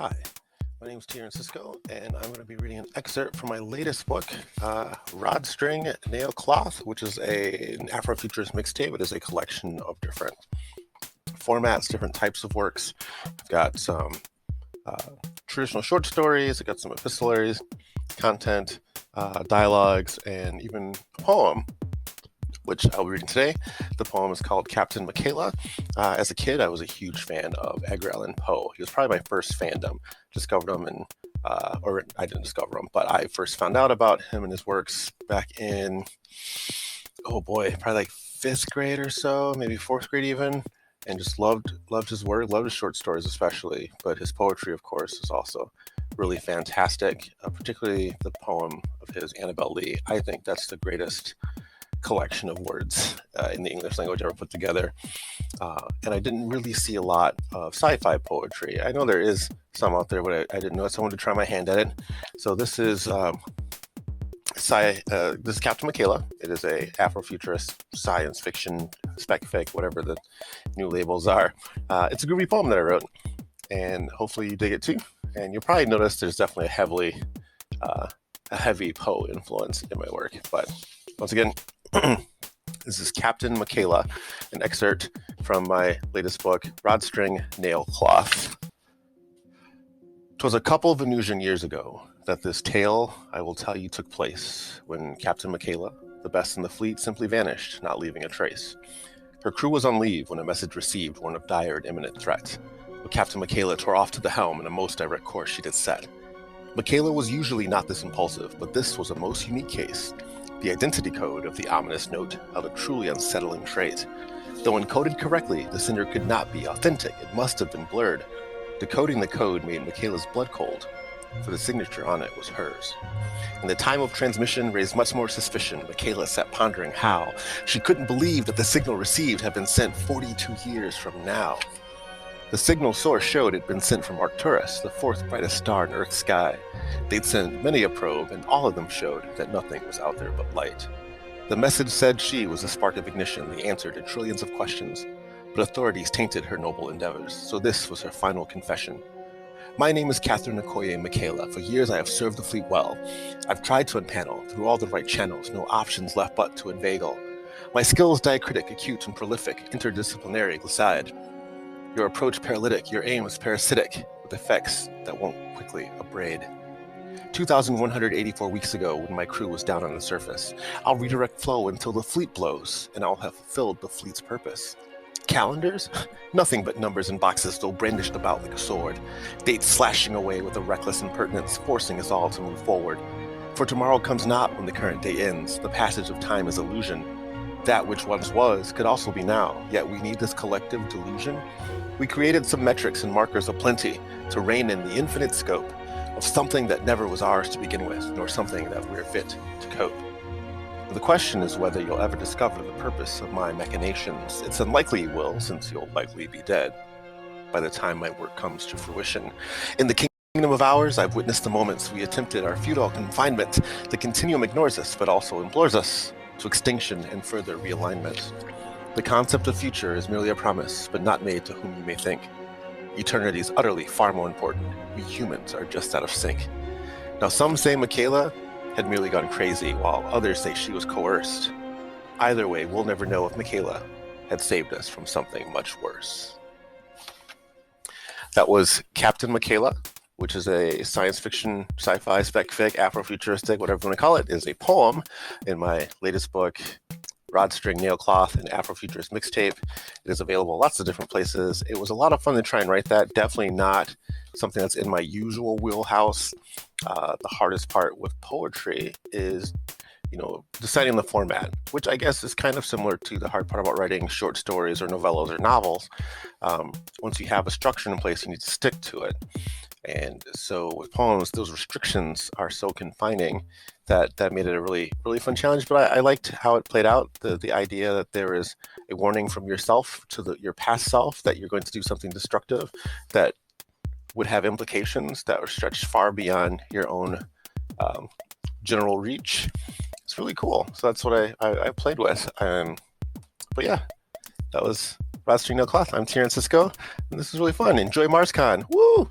Hi, my name is Cisco, and I'm going to be reading an excerpt from my latest book, Rod String Nail Cloth, which is an Afrofuturist mixtape. It is a collection of different formats, different types of works. I've got some traditional short stories, I've got some epistolary content, dialogues, and even a poem, which I'll be reading today. The poem is called Captain Michaela. As a kid, I was a huge fan of Edgar Allan Poe. He was probably my first fandom. Discovered him or I didn't discover him, but I first found out about him and his works back in, probably like 5th grade or so, maybe 4th grade even, and just loved his work, loved his short stories especially, but his poetry, of course, is also really fantastic, particularly the poem of his Annabel Lee. I think that's the greatest collection of words in the English language ever put together. And I didn't really see a lot of sci-fi poetry. I know there is some out there, but I didn't know it, so I wanted to try my hand at it. So this is this is Captain Michaela. It is a Afrofuturist science fiction, spec fic, whatever the new labels are. It's a groovy poem that I wrote, and hopefully you dig it too. And you'll probably notice there's definitely a heavy Poe influence in my work. But once again, this is Captain Michaela, an excerpt from my latest book, Rod String Nail Cloth. 'Twas a couple of Venusian years ago that this tale I will tell you took place, when Captain Michaela, the best in the fleet, simply vanished, not leaving a trace. Her crew was on leave when a message received warned of dire and imminent threat. But Captain Michaela tore off to the helm in a most direct course she did set. Michaela was usually not this impulsive, but this was a most unique case. The identity code of the ominous note held a truly unsettling trait. Though encoded correctly, the sender could not be authentic. It must have been blurred. Decoding the code made Michaela's blood cold, for the signature on it was hers. And the time of transmission raised much more suspicion. Michaela sat pondering how. She couldn't believe that the signal received had been sent 42 years from now. The signal source showed it had been sent from Arcturus, the fourth brightest star in Earth's sky. They'd sent many a probe, and all of them showed that nothing was out there but light. The message said she was a spark of ignition, the answer to trillions of questions. But authorities tainted her noble endeavors, so this was her final confession. My name is Catherine Okoye Michaela. For years I have served the fleet well. I've tried to unpanel through all the right channels, no options left but to inveigle. My skills diacritic, acute and prolific, interdisciplinary, glissade. Your approach paralytic, your aim is parasitic, with effects that won't quickly abrade. 2,184 weeks ago, when my crew was down on the surface, I'll redirect flow until the fleet blows, and I'll have fulfilled the fleet's purpose. Calendars? Nothing but numbers and boxes, though brandished about like a sword. Dates slashing away with a reckless impertinence, forcing us all to move forward. For tomorrow comes not when the current day ends. The passage of time is illusion. That which once was could also be now, yet we need this collective delusion. We created some metrics and markers of plenty to rein in the infinite scope of something that never was ours to begin with, nor something that we're fit to cope. The question is whether you'll ever discover the purpose of my machinations. It's unlikely you will, since you'll likely be dead by the time my work comes to fruition. In the kingdom of ours, I've witnessed the moments we attempted our futile confinement. The continuum ignores us, but also implores us to extinction and further realignment. The concept of future is merely a promise, but not made to whom you may think. Eternity is utterly far more important. We humans are just out of sync. Now some say Michaela had merely gone crazy, while others say she was coerced. Either way, we'll never know if Michaela had saved us from something much worse. That was Captain Michaela, which is a science fiction, sci-fi, spec fic, Afrofuturistic, whatever you want to call it, is a poem in my latest book, Rod String Nail Cloth, an Afrofuturist mixtape. It is available lots of different places. It was a lot of fun to try and write that. Definitely not something that's in my usual wheelhouse. The hardest part with poetry is, deciding the format, which I guess is kind of similar to the hard part about writing short stories or novellas or novels. Once you have a structure in place, you need to stick to it. And so with poems, those restrictions are so confining that made it a really, really fun challenge. But I liked how it played out, the idea that there is a warning from yourself to your past self that you're going to do something destructive that would have implications that were stretched far beyond your own general reach. It's really cool. So that's what I played with. But yeah, that was Rod String Nail Cloth. I'm Cisco, and this is really fun. Enjoy MarsCon. Woo!